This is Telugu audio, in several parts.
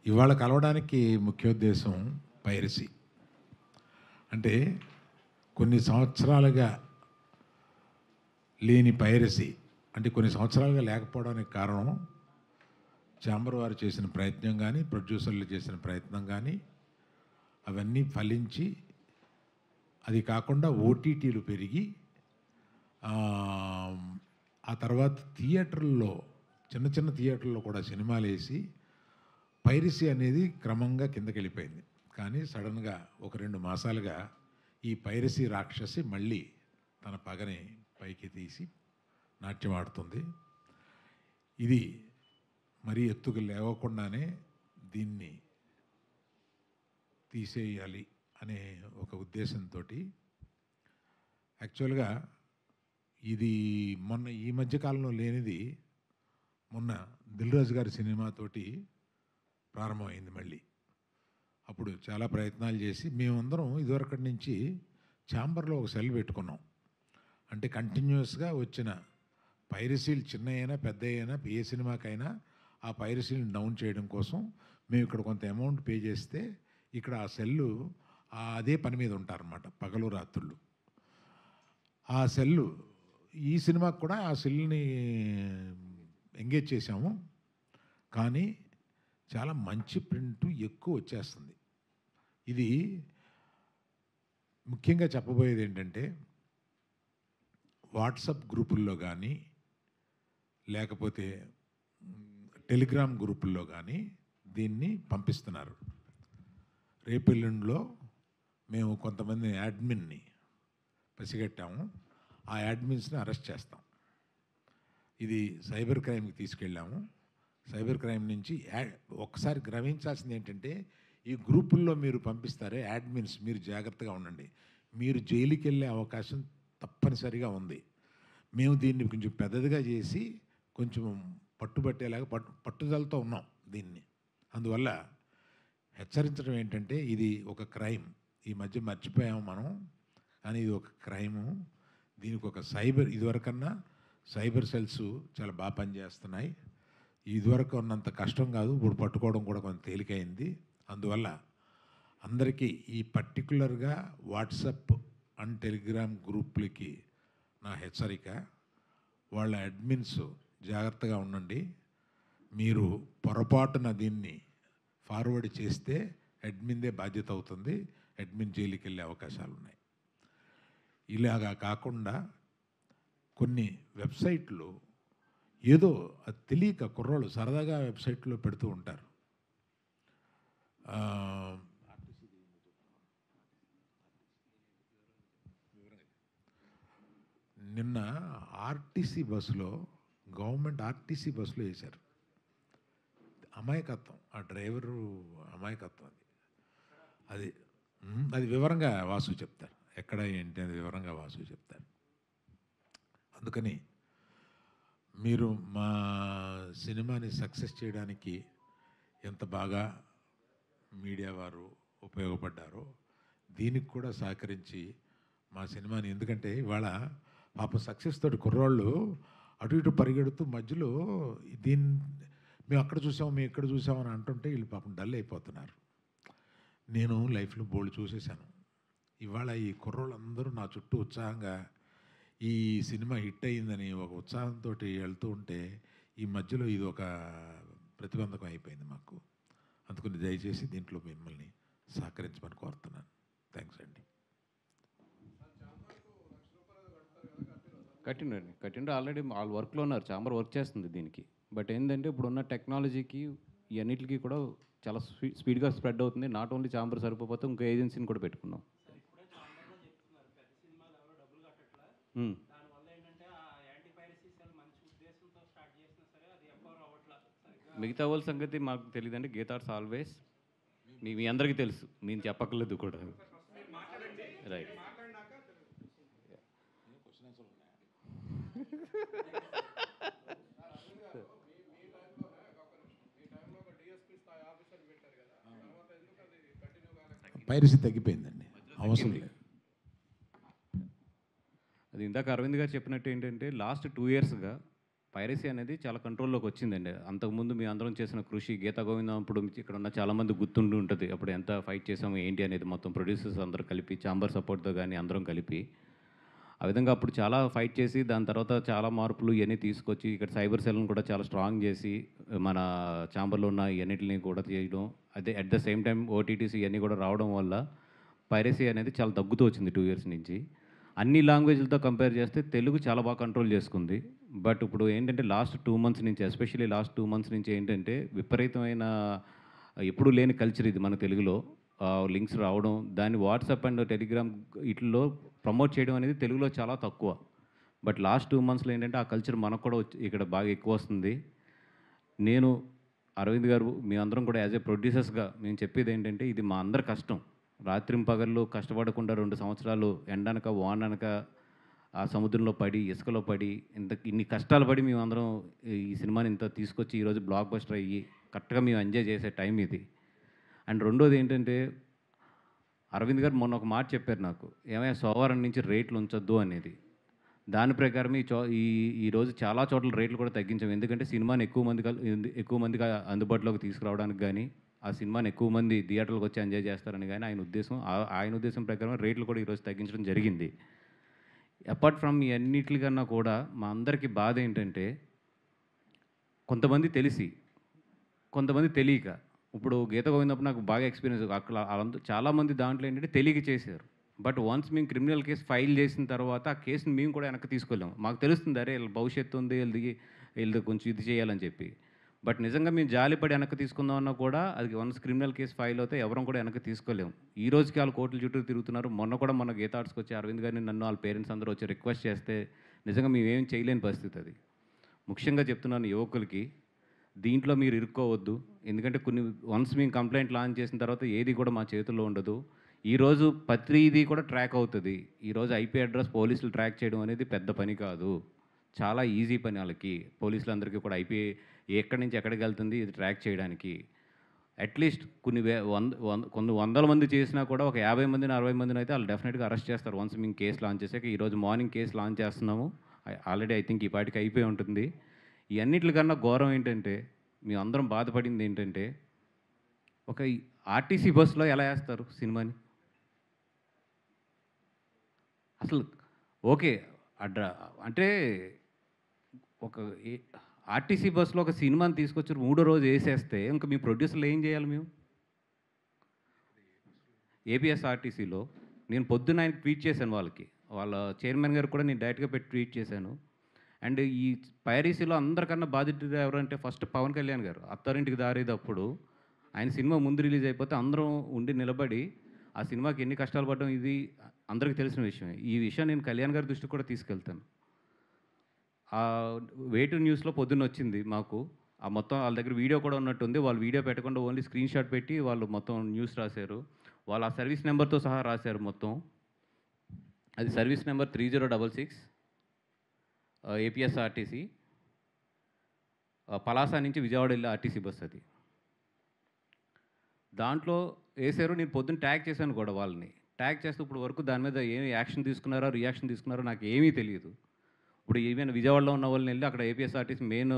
ఇవాళ కలవడానికి ముఖ్యోద్దేశం పైరసీ. అంటే కొన్ని సంవత్సరాలుగా లేని పైరసీ, అంటే కొన్ని సంవత్సరాలుగా లేకపోవడానికి కారణం ఛాంబర్ వారు చేసిన ప్రయత్నం కానీ, ప్రొడ్యూసర్లు చేసిన ప్రయత్నం కానీ అవన్నీ ఫలించి, అది కాకుండా ఓటీటీలు పెరిగి ఆ తర్వాత థియేటర్లో, చిన్న చిన్న థియేటర్లో కూడా సినిమాలు వేసి పైరసీ అనేది క్రమంగా కిందకి వెళ్ళిపోయింది. కానీ సడన్గా ఒక 2 మాసాలుగా ఈ పైరసీ రాక్షసి మళ్ళీ తన పగని పైకి తీసి నాట్యం ఆడుతుంది. ఇది మరీ ఎత్తుకు లేవకుండానే దీన్ని తీసేయాలి అనే ఒక ఉద్దేశంతో యాక్చువల్గా ఇది మొన్న ఈ మధ్యకాలంలో లేనిది మొన్న దిల్ రాజు గారి సినిమాతోటి ప్రారంభమైంది మళ్ళీ. అప్పుడు చాలా ప్రయత్నాలు చేసి మేమందరం ఇదివరకటి నుంచి ఛాంబర్లో ఒక సెల్ పెట్టుకున్నాం. అంటే కంటిన్యూస్గా వచ్చిన పైరసీలు చిన్న అయినా పెద్ద అయినా ఏ సినిమాకైనా ఆ పైరసీని డౌన్ చేయడం కోసం మేము ఇక్కడ కొంత అమౌంట్ పే చేస్తే ఇక్కడ ఆ సెల్లు అదే పని మీద ఉంటారన్నమాట పగలు రాత్రుళ్ళు. ఆ సెల్లు ఈ సినిమాకి కూడా ఆ సెల్ని ఎంగేజ్ చేశాము. కానీ చాలా మంచి ప్రింట్ ఎక్కువ వచ్చేస్తుంది. ఇది ముఖ్యంగా చెప్పబోయేది ఏంటంటే వాట్సాప్ గ్రూపుల్లో కానీ లేకపోతే టెలిగ్రామ్ గ్రూపుల్లో కానీ దీన్ని పంపిస్తున్నారు. రేపెల్లుండిలో మేము కొంతమంది యాడ్మిన్ని పసిగట్టాము. ఆ యాడ్మిన్స్ని అరెస్ట్ చేస్తాం. ఇది సైబర్ క్రైమ్కి తీసుకెళ్ళాము. సైబర్ క్రైమ్ నుంచి ఒకసారి గ్రహించాల్సింది ఏంటంటే ఈ గ్రూపుల్లో మీరు పంపిస్తారే యాడ్మిన్స్, మీరు జాగ్రత్తగా ఉండండి. మీరు జైలుకి వెళ్ళే అవకాశం తప్పనిసరిగా ఉంది. మేము దీన్ని కొంచెం పెద్దదిగా చేసి కొంచెం పట్టుబట్టేలాగా పట్టుదలతో ఉన్నాం దీన్ని. అందువల్ల హెచ్చరించడం ఏంటంటే ఇది ఒక క్రైమ్. ఈ మధ్య మర్చిపోయాము మనం, కానీ ఇది ఒక క్రైము. దీనికి ఒక ఇదివరకన్నా సైబర్ సెల్స్ చాలా బాగా పనిచేస్తున్నాయి. ఇదివరకు ఉన్నంత కష్టం కాదు, ఇప్పుడు పట్టుకోవడం కూడా కొంచెం తేలికైంది. అందువల్ల అందరికీ ఈ పర్టికులర్గా వాట్సాప్ అండ్ టెలిగ్రామ్ గ్రూపులకి నా హెచ్చరిక, వాళ్ళ అడ్మిన్స్ జాగ్రత్తగా ఉండండి. మీరు పొరపాటున దీన్ని ఫార్వర్డ్ చేస్తే అడ్మిన్దే బాధ్యత అవుతుంది. అడ్మిన్ జైలుకి వెళ్ళే అవకాశాలు ఉన్నాయి. ఇలాగా కాకుండా కొన్ని వెబ్సైట్లు ఏదో అది తెలియక కుర్రోళ్ళు సరదాగా వెబ్సైట్లో పెడుతూ ఉంటారు. నిన్న ఆర్టీసీ బస్సులో, గవర్నమెంట్ ఆర్టీసీ బస్సులో వేశారు. అమాయకత్వం, ఆ డ్రైవరు అమాయకత్వం. అది అది వివరంగా వాసు చెప్తారు. ఎక్కడ ఏంటి అది వివరంగా వాసు చెప్తారు. అందుకని మీరు మా సినిమాని సక్సెస్ చేయడానికి ఎంత బాగా మీడియా వారు ఉపయోగపడ్డారో దీనికి కూడా సహకరించి మా సినిమాని, ఎందుకంటే ఇవాళ పాప సక్సెస్ తోటి కుర్రాళ్ళు అటు ఇటు పరిగెడుతూ మధ్యలో మేము అక్కడ చూసాము, మేము ఇక్కడ చూసామని అంటుంటే వీళ్ళు పాపం డల్ అయిపోతున్నారు. నేను లైఫ్లో బోల్డ్ చూసేశాను. ఇవాళ ఈ కుర్రోళ్ళందరూ నా చుట్టూ ఉత్సాహంగా ఈ సినిమా హిట్ అయ్యిందని ఒక ఉత్సాహంతో వెళ్తూ ఉంటే ఈ మధ్యలో ఇది ఒక ప్రతిబంధకం అయిపోయింది మాకు. అందుకని దయచేసి దీంట్లో మిమ్మల్ని సహకరించమని కోరుతున్నాను. థ్యాంక్స్ అండి. కట్టిండు ఆల్రెడీ వాళ్ళ వర్క్లో ఉన్నారు. ఛాంబర్ వర్క్ చేస్తుంది దీనికి. బట్ ఏంటంటే ఇప్పుడున్న టెక్నాలజీకి ఈ అన్నిటికీ కూడా చాలా స్పీడ్గా స్ప్రెడ్ అవుతుంది. నాట్ ఓన్లీ ఛాంబర్ సరిపోతే ఇంకో ఏజెన్సీని కూడా పెట్టుకున్నాం. మిగతా వాళ్ళ సంగతి మాకు తెలియదండి. గీతార్స్ ఆల్వేస్ మీ అందరికీ తెలుసు, నేను చెప్పక్కర్లేదు కూడా. రైట్. పైరసీ తగ్గిపోయిందండి, అవసరం లేదు. అది ఇందాక అరవింద్ గారు చెప్పినట్టు ఏంటంటే లాస్ట్ 2 ఇయర్స్గా పైరసీ అనేది చాలా కంట్రోల్లోకి వచ్చిందండి. అంతకుముందు మేము అందరం చేసిన కృషి గీతా గోవిందం అప్పుడు ఇక్కడ ఉన్న చాలామంది గుర్తుండి ఉంటుంది. అప్పుడు ఎంత ఫైట్ చేసాము ఏంటి అనేది మొత్తం ప్రొడ్యూసర్స్ అందరూ కలిపి చాంబర్ సపోర్ట్‌తో గాని అందరం కలిపి. ఆ విధంగా అప్పుడు చాలా ఫైట్ చేసి దాని తర్వాత చాలా మార్పులు ఇయన్నీ తీసుకొచ్చి ఇక్కడ సైబర్ సెల్‌ని కూడా చాలా స్ట్రాంగ్ చేసి మన చాంబర్‌లో ఉన్న ఇయన్నిటిని కూడా చేయడం. అదే at the same time OTTs ఇయన్నీ కూడా రావడం వల్ల పైరసీ అనేది చాలా తగ్గుతూ వచ్చింది 2 ఇయర్స్ నుంచి. అన్ని లాంగ్వేజ్‌లతో కంపేర్ చేస్తే తెలుగు చాలా బాగా కంట్రోల్ చేసుకుంది. బట్ ఇప్పుడు ఏంటంటే లాస్ట్ 2 మంత్స్ నుంచి ఎస్పెషల్లీ లాస్ట్ 2 మంత్స్ నుంచి ఏంటంటే విపరీతమైన ఎప్పుడూ లేని కల్చర్ ఇది మన తెలుగులో. లింక్స్ రావడం, దాన్ని వాట్సాప్ అండ్ టెలిగ్రామ్ ఈటిల్లో ప్రమోట్ చేయడం అనేది తెలుగులో చాలా తక్కువ. బట్ లాస్ట్ 2 మంత్స్‌లో ఏంటంటే ఆ కల్చర్ మనకు కూడా ఇక్కడ బాగా ఎక్కువొస్తుంది. నేను, అరవింద్ గారు మేమందరం కూడా యాజ్ ఎ ప్రొడ్యూసర్స్‌గా మేము చెప్పేదేంటంటే ఇది మా అందరి కష్టం. రాత్రింపగళ్ళు కష్టపడకుండా 2 సంవత్సరాలు ఎండనక, వాననక ఆ సముద్రంలో పడి, ఇసుకలో పడి, ఇన్ని కష్టాలు పడి మేమందరం ఈ సినిమాని ఇంత తీసుకొచ్చి ఈరోజు బ్లాక్ బస్టర్ అయ్యి కరెక్ట్‌గా మేము ఎంజాయ్ చేసే టైం ఇది. అండ్ రెండోది ఏంటంటే, అరవింద్ గారు మొన్న ఒక మాట చెప్పారు నాకు. ఏమయ్య సోమవారం నుంచి రేట్లు ఉంచొద్దు అనేది. దాని ప్రకారం ఈరోజు చాలా చోట్ల రేట్లు కూడా తగ్గించాం. ఎందుకంటే సినిమాని ఎక్కువ మందికి అందుబాటులోకి తీసుకురావడానికి గానీ, ఆ సినిమాని ఎక్కువ మంది థియేటర్‌లకు వచ్చి ఎంజాయ్ చేస్తారని గానీ ఆయన ఉద్దేశం. ఆయన ఉద్దేశం ప్రకారం రేట్లు కూడా ఈరోజు తగ్గించడం జరిగింది. అపార్ట్ ఫ్రమ్ ఈ అన్నిట్లికన్నా కూడా మా అందరికీ బాధ ఏంటంటే, కొంతమంది తెలిసి, కొంతమంది తెలియక. ఇప్పుడు గీత గోవిందప్పుడు నాకు బాగా ఎక్స్‌పీరియన్స్ అక్కడ చాలామంది దాంట్లో ఏంటంటే తెలియక చేశారు. బట్ వన్స్ మేము క్రిమినల్ కేస్ ఫైల్ చేసిన తర్వాత ఆ కేస్‌ని మేము కూడా వెనక్కి తీసుకోలేము. మాకు తెలుస్తుంది అరే! వీళ్ళ భవిష్యత్తు ఉంది. వీళ్ళది కొంచెం ఇది చేయాలని చెప్పి. బట్ నిజంగా మేము జాలిపడి వెనక్కి తీసుకుందామన్నా కూడా అది వన్స్ క్రిమినల్ కేస్ ఫైల్ అవుతే ఎవరం కూడా వెనక్కి తీసుకోలేము. ఈ రోజుకి వాళ్ళు కోర్టుల చుట్టూ తిరుగుతున్నారు. మొన్న కూడా మన గీత ఆర్ట్స్‌కి వచ్చి అరవింద్ గారిని నన్ను వాళ్ళ పేరెంట్స్ అందరూ వచ్చి రిక్వెస్ట్ చేస్తే నిజంగా మేమేం చేయలేని పరిస్థితి అది. ముఖ్యంగా చెప్తున్నాను యువకులకి, దీంట్లో మీరు ఇరుక్కోవద్దు. ఎందుకంటే వన్స్ మేము కంప్లెయింట్ లాంచ్ చేసిన తర్వాత ఏది కూడా మా చేతుల్లో ఉండదు. ఈరోజు ప్రతీది కూడా ట్రాక్ అవుతది. ఈరోజు ఐపీ అడ్రస్ పోలీసులు ట్రాక్ చేయడం అనేది పెద్ద పని కాదు. చాలా ఈజీ పని ఆళ్ళకి. పోలీసులందరికీ కూడా ఐపీ ఎక్కడి నుంచి ఎక్కడికి వెళ్తుంది ఇది ట్రాక్ చేయడానికి. అట్‌లీస్ట్ కొన్ని వందల మంది చేసినా కూడా ఒక 50 మందిని, 60 మందిని అయితే ఆళ్ళు డెఫినిట్‌గా అరెస్ట్ చేస్తారు. వన్స్ మేము కేస్ లాంచ్ చేసాక ఈరోజు మార్నింగ్ కేస్ లాంచ్ చేస్తున్నాము. ఆల్రెడీ ఐ థింక్ ఈ పాటికి అయిపోయి ఉంటుంది. ఈ అన్నిట్లికన్నా ఘోరం ఏంటంటే, మేమందరం బాధపడింది ఏంటంటే, ఒక ఈ ఆర్టీసీ బస్‌లో ఎలా ఏస్తారు సినిమాని? అసలు ఓకే. అడ్ర అంటే ఒక ఏ ఆర్టీసీ బస్‌లో ఒక సినిమాని తీసుకొచ్చి మూడో రోజు ఏసేస్తే ఇంక మీ ప్రొడ్యూసర్‌లు ఏం చేయాలి మేము? ఏపీఎస్ఆర్టీసీలో నేను పొద్దున్న ఆయనకి ట్వీట్ చేశాను వాళ్ళకి. వాళ్ళ చైర్మన్ గారికి కూడా నేను డైరెక్ట్‌గా పెట్టి ట్వీట్ చేశాను. అండ్ ఈ పైరసీలో అందరికన్నా బాధితుడు ఎవరంటే ఫస్ట్ పవన్ కళ్యాణ్ గారు. 'అత్తారింటికి దారేదప్పుడు' ఆయన సినిమా ముందు రిలీజ్ అయిపోతే అందరం ఉండి నిలబడి ఆ సినిమాకి ఎన్ని కష్టాలు పడ్డాం ఇది అందరికీ తెలిసిన విషయమే. ఈ విషయం నేను కళ్యాణ్ గారి దృష్టికి కూడా తీసుకెళ్తాను. వే2 న్యూస్‌లో పొద్దున్నొచ్చింది మాకు. ఆ మొత్తం వాళ్ళ దగ్గర వీడియో కూడా ఉన్నట్టుంది. వాళ్ళు వీడియో పెట్టకుండా ఓన్లీ స్క్రీన్ షాట్ పెట్టి వాళ్ళు మొత్తం న్యూస్ రాశారు. వాళ్ళు ఆ సర్వీస్ నెంబర్‌తో సహా రాశారు మొత్తం. అది సర్వీస్ నెంబర్ 3066 ఏపీఎస్ఆర్టీసీ పలాస నుంచి విజయవాడ వెళ్ళే ఆర్టీసీ బస్ అది. దాంట్లో ఏసారు. నేను పొద్దున్న ట్యాగ్ చేశాను కూడా వాళ్ళని. ట్యాగ్ చేస్తే ఇప్పుడు వరకు దాని మీద ఏమి యాక్షన్ తీసుకున్నారో, రియాక్షన్ తీసుకున్నారో నాకు ఏమీ తెలీదు. ఇప్పుడు ఈవెన్ విజయవాడలో ఉన్న వాళ్ళని వెళ్ళి అక్కడ ఏపీఎస్ఆర్టీసీ మెయిన్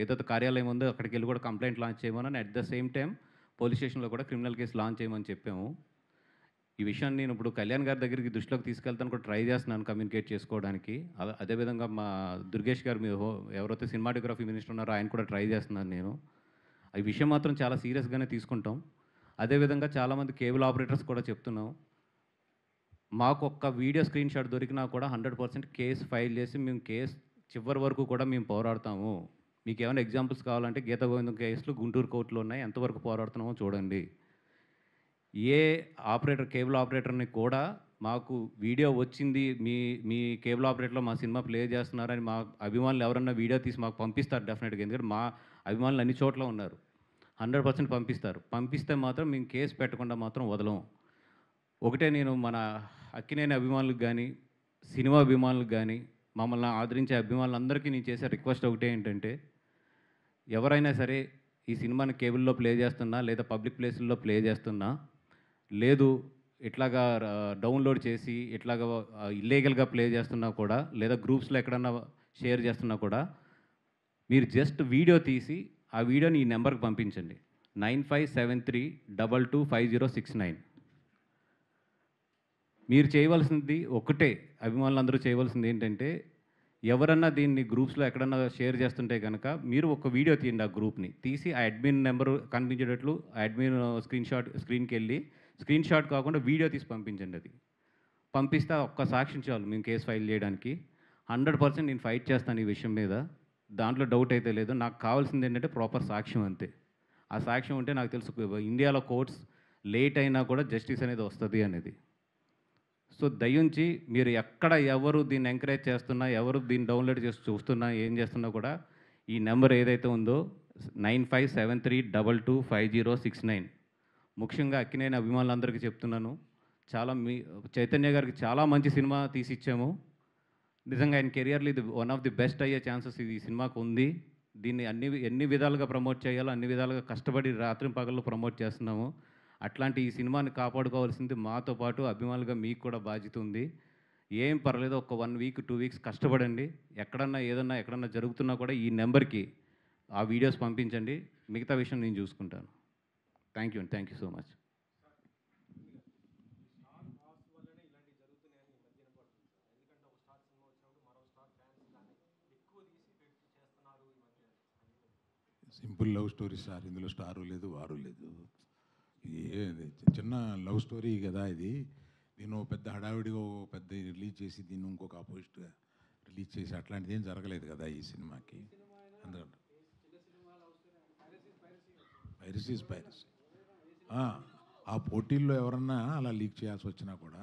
ఏదైతే కార్యాలయం ఉందో అక్కడికి వెళ్ళి కూడా కంప్లెయింట్ లాంచ్ చేయమని at the same time police స్టేషన్లో కూడా క్రిమినల్ కేసు లాంచ్ చేయమని చెప్పాము. ఈ విషయాన్ని నేను ఇప్పుడు కళ్యాణ్ గారి దగ్గరికి దృష్టిలోకి తీసుకెళ్తాను కూడా ట్రై చేస్తున్నాను కమ్యూనికేట్ చేసుకోవడానికి. అదేవిధంగా మా దుర్గేష్ గారు ఎవరైతే సినిమాటోగ్రఫీ మినిస్టర్ ఉన్నారో ఆయన కూడా ట్రై చేస్తున్నాను నేను. ఈ విషయం మాత్రం చాలా సీరియస్గానే తీసుకుంటాం. అదేవిధంగా చాలామంది కేబుల్ ఆపరేటర్స్ కూడా చెప్తున్నాం. మాకు ఒక్క వీడియో స్క్రీన్ షాట్ దొరికినా కూడా 100% కేసు ఫైల్ చేసి మేము కేసు చివరి వరకు కూడా మేము పోరాడతాము. మీకు ఏమైనా ఎగ్జాంపుల్స్ కావాలంటే గీత గోవిందం కేసులు గుంటూరు కోర్టులో ఉన్నాయి. ఎంతవరకు పోరాడుతున్నామో చూడండి. ఏ కేబుల్ ఆపరేటర్ని కూడా మాకు వీడియో వచ్చింది మీ కేబుల్ ఆపరేటర్లో మా సినిమా ప్లే చేస్తున్నారని మా అభిమానులు ఎవరన్నా వీడియో తీసి మాకు పంపిస్తారు డెఫినెట్గా. ఎందుకంటే మా అభిమానులు అన్ని చోట్ల ఉన్నారు. 100% పంపిస్తారు. పంపిస్తే మాత్రం మేము కేసు పెట్టకుండా మాత్రం వదలం. ఒకటే నేను మన అక్కినేని అభిమానులకు కానీ, సినిమా అభిమానులకు కానీ, మమ్మల్ని ఆదరించే అభిమానులందరికీ నేను చేసే రిక్వెస్ట్ ఒకటే ఏంటంటే, ఎవరైనా సరే ఈ సినిమాని కేబుల్‌లో ప్లే చేస్తున్నా, లేదా పబ్లిక్ ప్లేసుల్లో ప్లే చేస్తున్నా, లేదు ఇట్లాగా డౌన్లోడ్ చేసి ఇట్లాగా ఇల్లీగల్‌గా ప్లే చేస్తున్నా కూడా, లేదా గ్రూప్స్‌లో ఎక్కడన్నా షేర్ చేస్తున్నా కూడా, మీరు జస్ట్ వీడియో తీసి ఆ వీడియోని ఈ నెంబర్కి పంపించండి. 9573225069. మీరు చేయవలసింది ఒకటే, అభిమానులందరూ చేయవలసింది ఏంటంటే, ఎవరన్నా దీన్ని గ్రూప్స్‌లో ఎక్కడన్నా షేర్ చేస్తుంటే గనక, మీరు ఒక వీడియో తీయండి ఆ గ్రూప్‌ని. తీసి ఆ అడ్మిన్ నెంబరు కనిపించేటట్లు ఆ అడ్మిన్ స్క్రీన్‌కెళ్ళి, స్క్రీన్ షాట్ కాకుండా వీడియో తీసి పంపించండి అది. పంపిస్తే ఆ ఒక్క సాక్ష్యం చాలు మేము కేస్ ఫైల్ చేయడానికి. 100% నేను ఫైట్ చేస్తాను ఈ విషయం మీద. దాంట్లో డౌట్ అయితే లేదు. నాకు కావాల్సింది ఏంటంటే ప్రాపర్ సాక్ష్యం అంతే. ఆ సాక్ష్యం ఉంటే నాకు తెలుసు ఇండియాలో కోర్ట్స్ లేట్ అయినా కూడా జస్టిస్ అనేది వస్తది అనేది. సో దయించి మీరు ఎక్కడ ఎవరు దీన్ని ఎంకరేజ్ చేస్తున్నా, ఎవరు దీన్ని డౌన్లోడ్ చేసి చూస్తున్నా, ఏం చేస్తున్నా కూడా ఈ నెంబర్ ఏదైతే ఉందో 9573225069. ముఖ్యంగా అక్కినేని అభిమానులందరికీ చెప్తున్నాను. చాలా చైతన్య గారికి చాలా మంచి సినిమా తీసిచ్చాము. నిజంగా ఆయన కెరియర్‌లో ఇది వన్ ఆఫ్ ది బెస్ట్ అయ్యే ఛాన్సెస్ ఈ సినిమాకు ఉంది. దీన్ని ఎన్ని విధాలుగా ప్రమోట్ చేయాలో అన్ని విధాలుగా కష్టపడి రాత్రింపగళ్ళు ప్రమోట్ చేస్తున్నాము. అట్లాంటి ఈ సినిమాని కాపాడుకోవాల్సింది మాతో పాటు అభిమానులుగా మీకు కూడా బాధ్యత ఉంది. ఏం పర్లేదు ఒక 1 వీక్, 2 వీక్స్ కష్టపడండి. ఎక్కడన్నా జరుగుతున్నా కూడా ఈ నెంబర్‌కి ఆ వీడియోస్ పంపించండి. మిగతా విషయం నేను చూసుకుంటాను. థ్యాంక్ యూ అండి. Thank you so much. Simple love story sir. ఇందులో స్టారు లేదు, వారు లేదు. ఇది చిన్న లవ్ స్టోరీ కదా ఇది. నేను పెద్ద హడావిడిగా పెద్ద రిలీజ్ చేసి దీన్ని ఇంకొక ఆపోజిట్గా రిలీజ్ చేసి అట్లాంటిది ఏం జరగలేదు కదా ఈ సినిమాకి. అందుకంటే పైరసీ ఇస్ పైరసీ. ఆ పోటీల్లో ఎవరన్నా అలా లీక్ చేయాల్సి వచ్చినా కూడా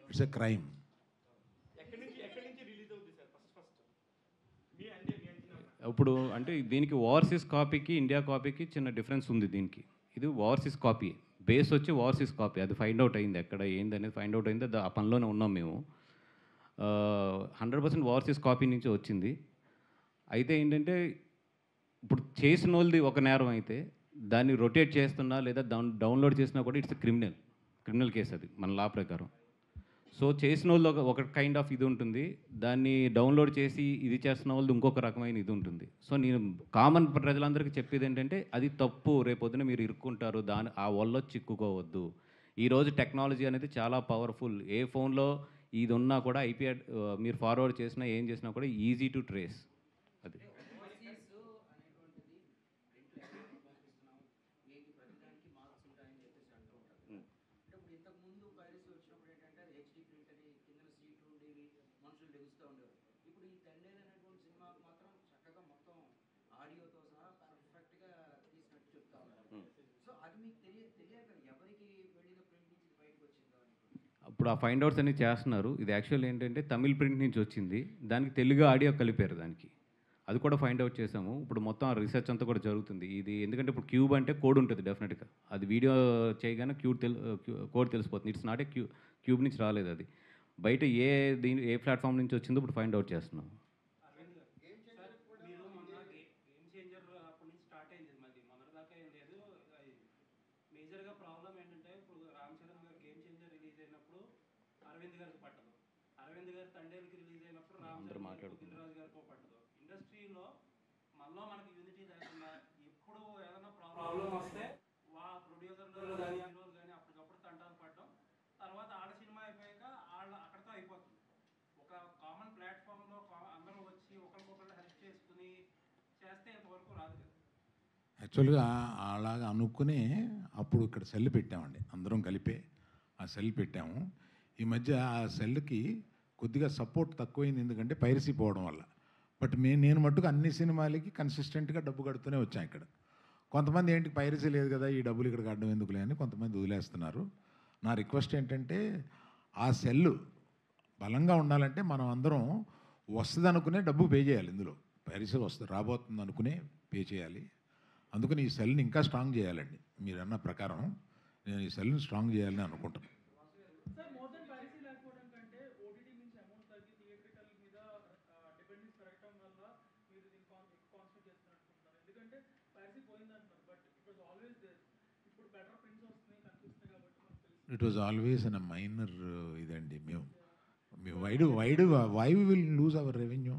ఇట్స్ ఎ క్రైమ్. ఇప్పుడు అంటే దీనికి ఓవర్సీస్ కాపీకి, ఇండియా కాపీకి చిన్న డిఫరెన్స్ ఉంది దీనికి. ఇది ఓవర్సీస్ కాపీ. బేస్ వచ్చి ఓవర్సీస్ కాపీ. అది ఫైండ్ అవుట్ అయింది. ఎక్కడ ఏందనేది ఫైండ్ అవుట్ అయింది. ఆ పనిలోనే ఉన్నాం మేము. 100% ఓవర్సీస్ కాపీ నుంచి వచ్చింది. అయితే ఏంటంటే ఇప్పుడు చేసినోళ్ళది ఒక నేరం అయితే, దాన్ని రొటేట్ చేస్తున్నా లేదా డౌన్లోడ్ చేసినా కూడా ఇట్స్ క్రిమినల్ కేసు అది మన లా ప్రకారం. సో చేసిన వాళ్ళు ఒక కైండ్ ఆఫ్ ఇది ఉంటుంది. దాన్ని డౌన్లోడ్ చేసి ఇది చేస్తున్న వాళ్ళది ఇంకొక రకమైన ఇది ఉంటుంది. సో నేను కామన్ ప్రజలందరికీ చెప్పేది ఏంటంటే అది తప్పు. రేపొద్దున మీరు ఇరుక్కుంటారు. ఆ వలలో చిక్కుకోవద్దు. ఈరోజు టెక్నాలజీ అనేది చాలా పవర్ఫుల్. ఏ ఫోన్లో ఇది ఉన్నా కూడా మీరు ఫార్వర్డ్ చేసినా ఏం చేసినా కూడా ఈజీ టు ట్రేస్. అది ఇప్పుడు ఆ ఫైండ్ అవుట్స్ అన్నీ చేస్తున్నారు. ఇది యాక్చువల్ ఏంటంటే తమిళ్ ప్రింట్ నుంచి వచ్చింది. దానికి తెలుగు ఆడియో కలిపారు దానికి. అది కూడా ఫైండ్ అవుట్ చేసాము. ఇప్పుడు మొత్తం ఆ రీసెర్చ్ అంతా కూడా జరుగుతుంది. ఇది ఎందుకంటే ఇప్పుడు క్యూబ్ అంటే కోడ్ ఉంటుంది డెఫినెట్గా. అది వీడియో చేయగానే కోడ్ తెలిసిపోతుంది. ఇట్స్ నాట్ ఏ క్యూబ్ నుంచి రాలేదు అది. బయట ఏ ప్లాట్ఫామ్ నుంచి వచ్చిందో ఇప్పుడు ఫైండ్ అవుట్ చేస్తున్నాం. మేజర్గా ప్రాబ్లం ఏంటంటే ఇప్పుడు రామ్ చరణ్ గారు గేమ్ చేంజర్ రిలీజ్ అయినప్పుడు అరవింద్ గారికి పట్టదు. అరవింద్ గారు తండేలకి రిలీజ్ అయినప్పుడు రామ్ చరణ్ రాజు గారికి పట్టదు. ఇండస్ట్రీలో మనలో మనకి యూనిటీ లేకుండా ఎప్పుడు ఏదైనా ప్రాబ్లం వస్తే ప్రొడ్యూసర్లు కానీ హీరోలు కానీ అప్పటికప్పుడు తంటాలు పడడం, తర్వాత ఆడ సినిమా అయిపోయాక అక్కడితో అయిపోతుంది. ఒక కామన్ ప్లాట్ఫామ్లో అందరూ వచ్చి ఒకరికొకరు హెల్ప్ చేసుకుని చేస్తే ఇంతవరకు రాదు కదా. యాక్చువల్గా అలాగా అనుకునే అప్పుడు ఇక్కడ సెల్ పెట్టామండి. అందరం కలిపే ఆ సెల్ పెట్టాము. ఈ మధ్య ఆ సెల్కి కొద్దిగా సపోర్ట్ తక్కువైంది, ఎందుకంటే పైరసీ పోవడం వల్ల. బట్ నేను మట్టుకు అన్ని సినిమాలకి కన్సిస్టెంట్గా డబ్బు కడుతూనే వచ్చాను ఇక్కడ. కొంతమంది ఏంటి పైరసీ లేదు కదా ఈ డబ్బులు ఇక్కడ కట్టడం ఎందుకులే అని కొంతమంది వదిలేస్తున్నారు. నా రిక్వెస్ట్ ఏంటంటే ఆ సెల్ బలంగా ఉండాలంటే మనం అందరం వస్తుంది అనుకునే డబ్బు పే చేయాలి. ఇందులో పైరసీ రాబోతుంది అనుకునే పే చేయాలి. అందుకని ఈ సెల్ని ఇంకా స్ట్రాంగ్ చేయాలండి. మీరు అన్న ప్రకారం నేను ఈ సెల్ని స్ట్రాంగ్ చేయాలని అనుకుంటున్నాను. It was always an minor ఇదండి. మేము we will lose our revenue.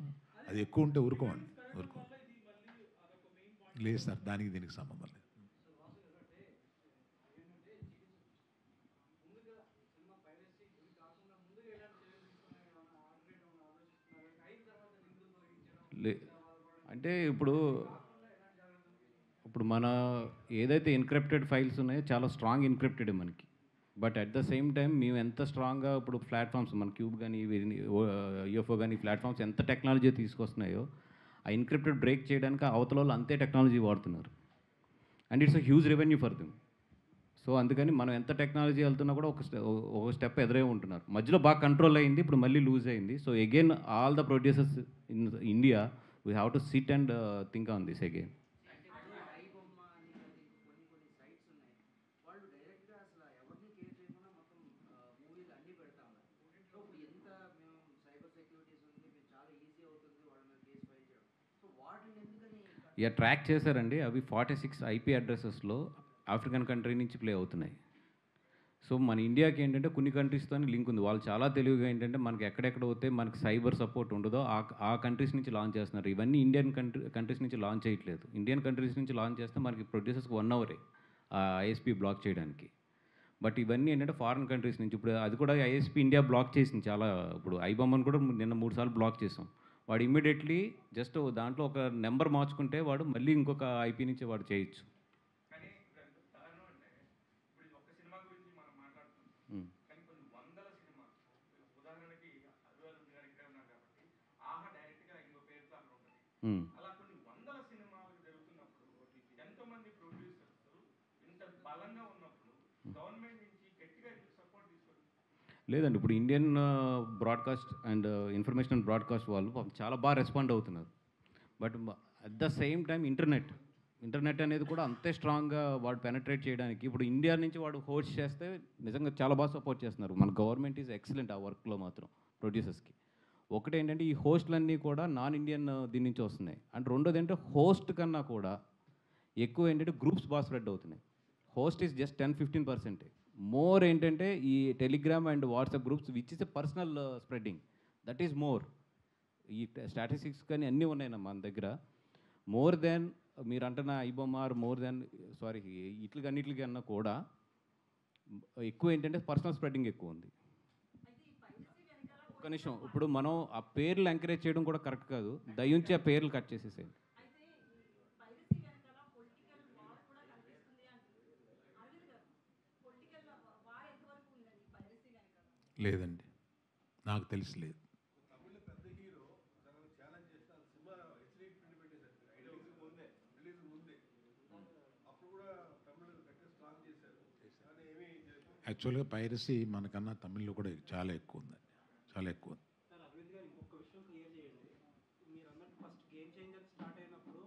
అది ఎక్కువ ఉంటే ఊరుకోండి. లేదు సార్, దానికి దీనికి సంబంధం లేదు. లే అంటే ఇప్పుడు ఇప్పుడు మన ఏదైతే ఎన్క్రిప్టెడ్ ఫైల్స్ ఉన్నాయో చాలా స్ట్రాంగ్ ఎన్క్రిప్టెడ్ మనకి. But at the same time మేము ఎంత స్ట్రాంగ్గా ఇప్పుడు ప్లాట్ఫామ్స్ మన క్యూబ్ కానీ యూఎఫ్ఓ కానీ ప్లాట్ఫామ్స్ ఎంత టెక్నాలజీ తీసుకొస్తున్నాయో ఆ ఎన్క్రిప్టెడ్ బ్రేక్ చేయడానికి అవతల వాళ్ళు అంతే టెక్నాలజీ వాడుతున్నారు. And it's a huge revenue for them. So అందుకని మనం ఎంత టెక్నాలజీ వెళ్తున్నా కూడా ఒక స్టెప్ ఎదురే ఉంటున్నారు. మధ్యలో బాగా కంట్రోల్ అయింది, ఇప్పుడు మళ్ళీ లూజ్ అయింది. So again all the producers in India we have to SIT and think on this again. ఇక ట్రాక్ చేశారండి. అవి 46 ఐపీ అడ్రసెస్లో ఆఫ్రికన్ కంట్రీ నుంచి ప్లే అవుతున్నాయి. సో మన ఇండియాకి ఏంటంటే కొన్ని కంట్రీస్తో లింక్ ఉంది. వాళ్ళు చాలా తెలివిగా ఏంటంటే మనకి ఎక్కడెక్కడ పోతే మనకి సైబర్ సపోర్ట్ ఉండదో ఆ కంట్రీస్ నుంచి లాంచ్ చేస్తున్నారు. ఇవన్నీ ఇండియన్ కంట్రీస్ నుంచి లాంచ్ చేయట్లేదు. ఇండియన్ కంట్రీస్ నుంచి లాంచ్ చేస్తే మనకి ప్రొడ్యూసర్స్కి 1 అవరే ఐఎస్పీ బ్లాక్ చేయడానికి. బట్ ఇవన్నీ ఏంటంటే ఫారిన్ కంట్రీస్ నుంచి. ఇప్పుడు అది కూడా ఐఎస్పీ ఇండియా బ్లాక్ చేసింది చాలా. ఇప్పుడు ఐబొమ్మను కూడా నిన్న 3 సార్లు బ్లాక్ చేసాం. వాడు ఇమ్మీడియట్లీ జస్ట్ దాంట్లో ఒక నెంబర్ మార్చుకుంటే వాడు మళ్ళీ ఇంకొక ఐపీ నుంచి వాడు చేయొచ్చు. లేదండి, ఇప్పుడు Indian broadcast and information and broadcast వాళ్ళు చాలా బాగా రెస్పాండ్ అవుతున్నారు. But at the same time internet అనేది కూడా అంతే స్ట్రాంగ్గా వాడు పెనట్రేట్ చేయడానికి ఇప్పుడు ఇండియా నుంచి వాడు హోస్ట్ చేస్తే నిజంగా చాలా బాగా సపోర్ట్ చేస్తున్నారు. మన గవర్నమెంట్ ఈజ్ ఎక్సలెంట్ ఆ వర్క్లో మాత్రం ప్రొడ్యూసర్స్కి. ఒకటి ఏంటంటే ఈ హోస్ట్లన్నీ కూడా నాన్ ఇండియన్ దీని నుంచి వస్తున్నాయి. అండ్ రెండోది ఏంటంటే హోస్ట్ కన్నా కూడా ఎక్కువ ఏంటంటే గ్రూప్స్ బాగా స్ప్రెడ్ అవుతున్నాయి. Host is just 10-15%. మోర్ ఏంటంటే ఈ Telegram and WhatsApp groups which is a personal spreading, that is more. ఈ స్టాటిస్టిక్స్ కానీ అన్నీ ఉన్నాయి మన దగ్గర. మోర్ దెన్ మీరు అంటున్న ఐబొమ్ఆర్ మోర్ దెన్ అన్నిటికి అన్నా కూడా ఎక్కువ ఏంటంటే పర్సనల్ స్ప్రెడ్డింగ్ ఎక్కువ ఉంది. ఒక్క నిమిషం, ఇప్పుడు మనం ఆ పేర్లు ఎంకరేజ్ చేయడం కూడా కరెక్ట్ కాదు. దయించి ఆ పేర్లు కట్ చేసేసేయండి. లేదండి, నాకు తెలిసి లేదు. యాక్చువల్గా పైరసీ మనకన్నా తమిళ్లో కూడా చాలా ఎక్కువ ఉందండి, చాలా ఎక్కువ ఉంది. సార్ అరవింద్ గారు ఇంకొక విషయం క్లియర్ చేయండి. మీరు అన్నట్టు ఫస్ట్ గేమ్ చేంజర్ స్టార్ట్ అయినప్పుడు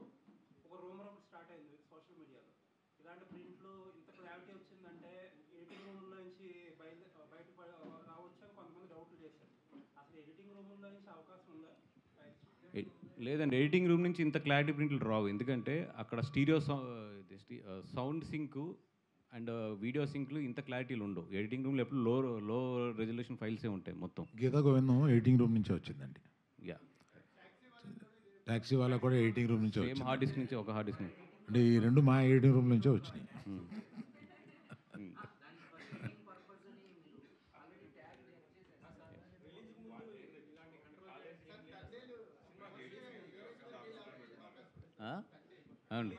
ఒక రూమర్ ఒకటి స్టార్ట్ అయింది సోషల్ మీడియాలో. ఇలాంటి ప్రింట్లో ఇంత క్లారిటీ వచ్చిందంటే ఎడిటింగ్ రూమ్లో నుంచి బయట రావచ్చు అని కొంతమంది డౌట్లు చేశారు. అసలు ఎడిటింగ్ రూమ్లో నుంచి అవకాశం ఉందా? లేదండి, ఎడిటింగ్ రూమ్ నుంచి ఇంత క్లారిటీ ప్రింట్లు రావు. ఎందుకంటే అక్కడ stereo sound sync and video సింక్లు ఇంత క్లారిటీలు ఉండవు. ఎడిటింగ్ రూమ్లో ఎప్పుడు లో రెజల్యూషన్ ఫైల్సే ఉంటాయి మొత్తం. గీతా గోవిందం ఎడిటింగ్ రూమ్ నుంచే వచ్చిందండి. యా, ట్యాక్సీ వాళ్ళ కూడా ఎడిటింగ్ రూమ్ నుంచే సేమ్ వచ్చింది. హార్డ్ డిస్క్ నుంచి ఒక హార్డ్ డిస్క్ నుంచి. అంటే ఈ రెండు మా ఎడిటింగ్ రూమ్ నుంచే వచ్చినాయి. అవునండి.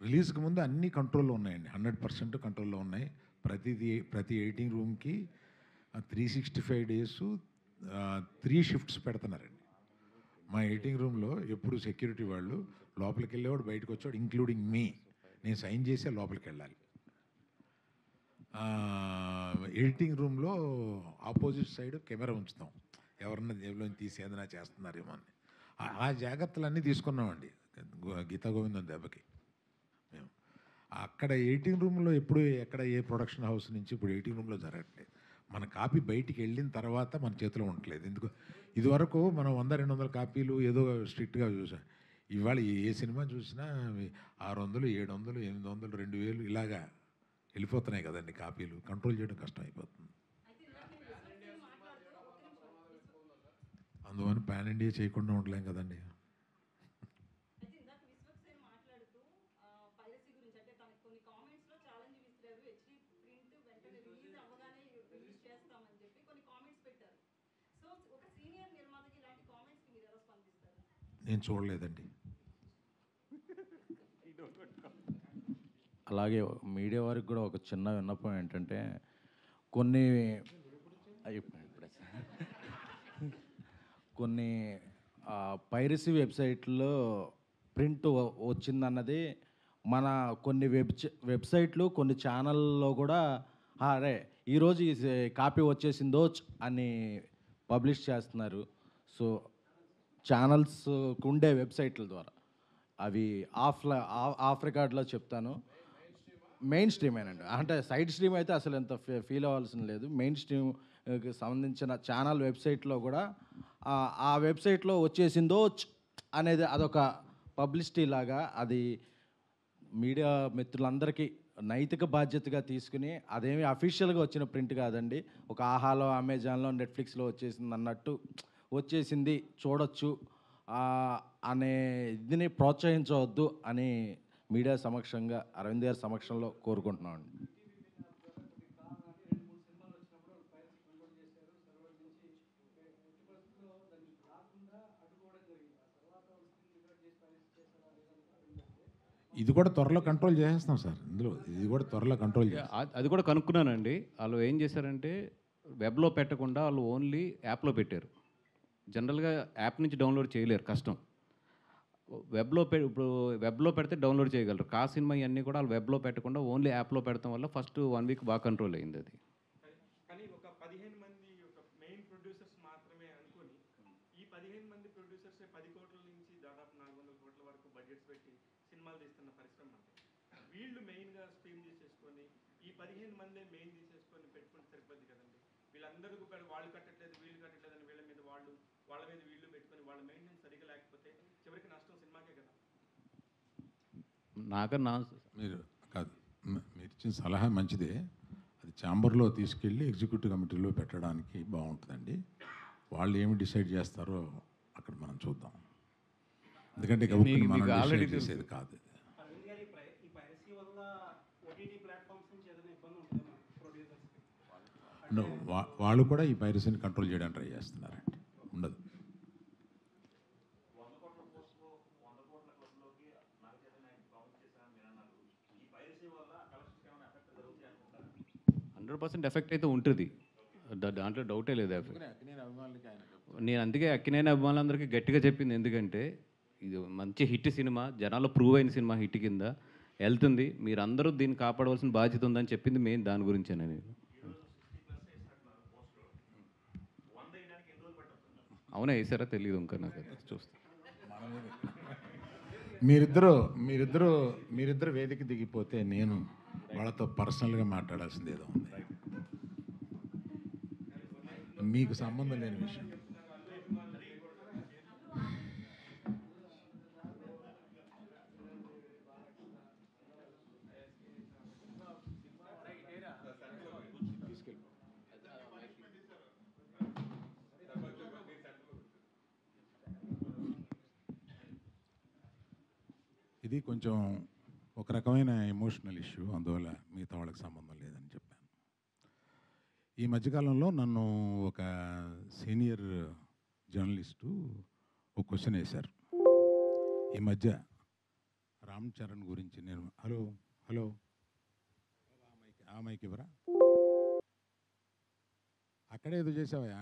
రిలీజ్కి ముందు అన్ని కంట్రోల్లో ఉన్నాయండి, 100% కంట్రోల్లో ఉన్నాయి. ప్రతి ఎడిటింగ్ రూమ్కి 365 days 3 shifts పెడుతున్నారండి. మా ఎడిటింగ్ రూమ్లో ఎప్పుడు సెక్యూరిటీ వాళ్ళు లోపలికి వెళ్ళేవాడు బయటకు వచ్చాడు, ఇంక్లూడింగ్ మీ. నేను సైన్ చేసే లోపలికి వెళ్ళాలి. ఎడిటింగ్ రూమ్లో ఆపోజిట్ సైడ్ కెమెరా ఉంచుతాం, ఎవరన్నా దేవులో తీసి ఏదైనా చేస్తున్నారేమో అని. ఆ జాగ్రత్తలన్నీ తీసుకున్నామండి గీతా గోవిందం దెబ్బకి మేము. అక్కడ ఎడిటింగ్ రూమ్లో ఎప్పుడు ఎక్కడ ఏ ప్రొడక్షన్ హౌస్ నుంచి ఇప్పుడు ఎడిటింగ్ రూమ్లో జరగట్లేదు. మన కాపీ బయటికి వెళ్ళిన తర్వాత మన చేతిలో ఉండట్లేదు. ఎందుకు ఇదివరకు మనం 100-200 కాపీలు ఏదో స్ట్రిక్ట్గా చూసాం. ఇవాళ ఏ సినిమా చూసినా 600, 700, 800, 2000 ఇలాగా వెళ్ళిపోతున్నాయి కదండి కాపీలు. కంట్రోల్ చేయడం కష్టం అయిపోతుంది. అందువల్ల పాన్ ఇండియా చేయకుండా ఉండలేం కదండి. అయితే ఇందాక విశ్వక్సేన్ మాట్లాడుతూ పైరసీ గురించి అంటే తనకు కొన్ని కామెంట్స్లో ఛాలెంజ్ విసిరారు. హెచ్డి ప్రింట్ వెంటనే రిలీజ్ అవ్వగానే రిలీజ్ చేస్తామని చెప్పి కొన్ని కామెంట్స్ పెట్టారు. సో ఒక సీనియర్ నిర్మాతకి ఇలాంటి కామెంట్స్కి మీరు ఎలా స్పందిస్తారు? నేను చూడలేదండి. అలాగే మీడియా వారికి కూడా ఒక చిన్న విన్నపం ఏంటంటే కొన్ని కొన్ని పైరసీ వెబ్సైట్లో ప్రింట్ వచ్చిందన్నది మన కొన్ని వెబ్సైట్లు కొన్ని ఛానల్లో కూడా అరే ఈరోజు ఈ కాపీ వచ్చేసిందో అని పబ్లిష్ చేస్తున్నారు. సో ఛానల్స్కు ఉండే వెబ్సైట్ల ద్వారా అవి ఆఫ్ రికార్డ్లో చెప్తాను. మెయిన్ స్ట్రీమేనండి, అంటే సైడ్ స్ట్రీమ్ అయితే అసలు ఎంత ఫీల్ అవ్వాల్సిన లేదు. మెయిన్ స్ట్రీమ్కి సంబంధించిన ఛానల్ వెబ్సైట్లో కూడా ఆ వెబ్సైట్లో వచ్చేసిందో అనేది అదొక పబ్లిసిటీ లాగా అది మీడియా మిత్రులందరికీ నైతిక బాధ్యతగా తీసుకుని అదేమి అఫీషియల్గా వచ్చిన ప్రింట్ కాదండి. ఒక ఆహాలో, అమెజాన్లో, నెట్ఫ్లిక్స్లో వచ్చేసింది అన్నట్టు వచ్చేసింది చూడొచ్చు అనే ఇదిని ప్రోత్సహించవద్దు అని మీడియా సమక్షంగా అరవింద్ గారి సమక్షంలో కోరుకుంటున్నామండి. ఇది కూడా త్వరలో కంట్రోల్ చేసేస్తాం సార్. ఇది కూడా త్వరలో కంట్రోల్ చేస్తాం. అది కూడా కనుక్కున్నానండి. వాళ్ళు ఏం చేశారంటే వెబ్లో పెట్టకుండా వాళ్ళు ఓన్లీ యాప్లో పెట్టారు. జనరల్గా యాప్ నుంచి డౌన్లోడ్ చేయలేరు, కష్టం. ఇప్పుడు వెబ్లో పెడితే డౌన్లోడ్ చేయగలరు. సినిమా ఇవన్నీ కూడా వాళ్ళు వెబ్లో పెట్టకుండా ఓన్లీ యాప్లో పెడతాం వల్ల ఫస్ట్ 1 వీక్ బాగా కంట్రోల్ అయింది అది. కానీ ఒక 15 మంది ఒక మెయిన్ ప్రొడ్యూసర్స్ మాత్రమే అనుకుని ఈ 15 మంది ప్రొడ్యూసర్స్ 10 కోట్ల నుంచి దాదాపు 400 కోట్ల వరకు బడ్జెట్స్ పెట్టి సినిమాలు తీస్తున్న పరిశ్రమ అంటే వీళ్ళు మెయిన్గా స్ట్రీమ్ తీసేసుకొని ఈ 15 మందే మెయిన్ తీసేసుకొని పెట్టుకుంటే సరిపోద్ది కదండి. వీళ్ళందరూ వాళ్ళు కట్టట్లేదు, వీళ్ళు కట్టట్లేదు అని వీళ్ళ మీద వాళ్ళ మీద వీళ్ళు పెట్టుకొని వాళ్ళ మెయింటెనెన్స్ సరిగా లేకపోతే చివరికి నష్టం సినిమాకే కదా. మీరు కాదు, మీరు ఇచ్చిన సలహా మంచిదే. అది ఛాంబర్లో తీసుకెళ్ళి ఎగ్జిక్యూటివ్ కమిటీలో పెట్టడానికి బాగుంటుందండి. వాళ్ళు ఏమి డిసైడ్ చేస్తారో అక్కడ మనం చూద్దాం. ఎందుకంటే మనం డిసైడ్ చేసేది కాదు. అరవింద్ గారి ఈ పైరసీ వల్ల ఓటీటీ ప్లాట్ఫామ్స్ నుంచి ఏదైనా ఇబ్బంది ఉంటుందా ప్రొడ్యూసర్స్కి? వాళ్ళు కూడా ఈ పైరసీని కంట్రోల్ చేయడానికి ట్రై చేస్తున్నారండి. ఉండదు. 100% ఎఫెక్ట్ అయితే ఉంటుంది, దాంట్లో డౌటే లేదు. నేను అందుకే అక్కినేని అభిమానులందరికీ గట్టిగా చెప్పింది, ఎందుకంటే ఇది మంచి హిట్ సినిమా, జనాల్లో ప్రూవ్ అయిన సినిమా, హిట్ కింద వెళ్తుంది. మీరందరూ దీన్ని కాపాడవలసిన బాధ్యత ఉందని చెప్పింది మెయిన్ దాని గురించేనే. నేను అవునా వేసారా తెలియదు ఇంకా నాకు, చూస్తా. మీరిద్దరు వేదిక దిగిపోతే నేను వాళ్ళతో పర్సనల్గా మాట్లాడాల్సింది ఏదో ఉంది. మీకు సంబంధం లేని విషయం. ఇది కొంచెం ఒక రకమైన ఎమోషనల్ ఇష్యూ, అందువల్ల మిగతా వాళ్ళకి సంబంధం లేదని చెప్పాను. ఈ మధ్యకాలంలో నన్ను ఒక సీనియర్ జర్నలిస్టు ఒక క్వశ్చన్ వేశారు. ఈ మధ్య రామ్ చరణ్ గురించి నేను హలో ఆ మైక్ ఇవ్వరా, అక్కడే ఏదో చేసావా?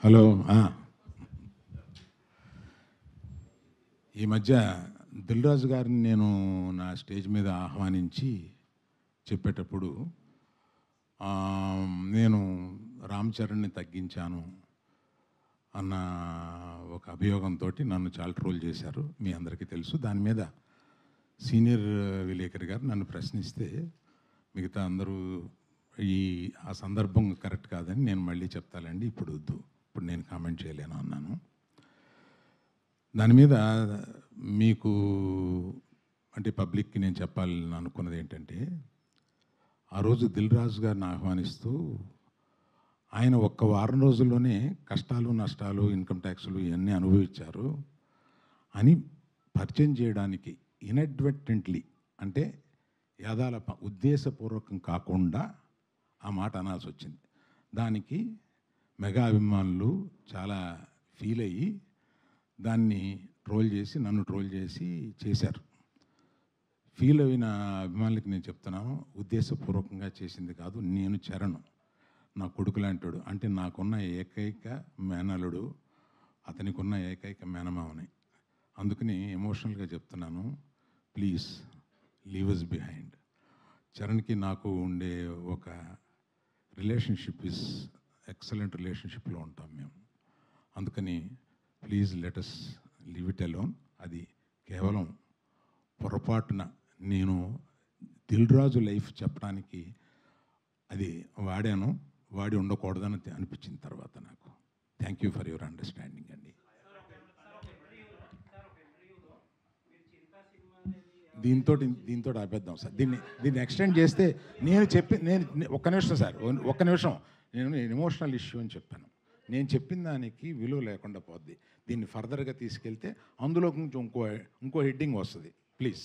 హలో. ఈ మధ్య దిల్ రాజు గారిని నేను నా స్టేజ్ మీద ఆహ్వానించి చెప్పేటప్పుడు నేను రామ్ చరణ్ని తగ్గించాను అన్న ఒక అభియోగంతో నన్ను చాలా ట్రోల్ చేశారు, మీ అందరికీ తెలుసు. దాని మీద సీనియర్ విలేకరి గారు నన్ను ప్రశ్నిస్తే మిగతా అందరూ ఆ సందర్భం కరెక్ట్ కాదని నేను మళ్ళీ చెప్తానండి, ఇప్పుడు వద్దు, ఇప్పుడు నేను కామెంట్ చేయలేను అన్నాను. దాని మీద మీకు అంటే పబ్లిక్కి నేను చెప్పాలని అనుకున్నది ఏంటంటే, ఆ రోజు దిల్ రాజు గారిని ఆహ్వానిస్తూ ఆయన ఒక్క వారం రోజుల్లోనే కష్టాలు నష్టాలు ఇన్కమ్ ట్యాక్స్లు ఇవన్నీ అనుభవించారు అని పరిచయం చేయడానికి ఇన్అడ్వర్టెంట్లీ అంటే యాదాల ఉద్దేశపూర్వకం కాకుండా ఆ మాట అనాల్సి వచ్చింది. దానికి మెగా అభిమానులు చాలా ఫీల్ అయ్యి దాన్ని ట్రోల్ చేసి నన్ను ట్రోల్ చేసి చేశారు. ఫీల్ అయిన అభిమానులకి నేను చెప్తున్నాను, ఉద్దేశపూర్వకంగా చేసింది కాదు. నేను చరణ్ నా కొడుకు లాంటాడు, అంటే నాకున్న ఏకైక మేనలుడు, అతనికి ఉన్న ఏకైక మేనమావని. అందుకని ఎమోషనల్గా చెప్తున్నాను, ప్లీజ్ లీవ్ అస్ బిహైండ్. చరణ్కి నాకు ఉండే ఒక రిలేషన్షిప్ ఇస్ ఎక్సలెంట్ రిలేషన్షిప్లో ఉంటాం మేము. అందుకని please let us leave it alone. అది కేవలం పొరపాటున నేను దిల్ రాజు లైఫ్ చెప్పడానికి అది వాడి ఉండకూడదని అనిపించిన తర్వాత నాకు. Thank you for your understanding అండి. దీంతో ఆపేద్దాం సార్. దీన్ని ఎక్స్టెండ్ చేస్తే నేను ఒక్క నిమిషం నేను ఎమోషనల్ ఇష్యూ అని చెప్పాను. నేను చెప్పిన దానికి విలువ లేకుండా పోద్ది. దీన్ని ఫర్దర్గా తీసుకెళ్తే అందులో కొంచెం ఇంకో హెడ్డింగ్ వస్తుంది. ప్లీజ్.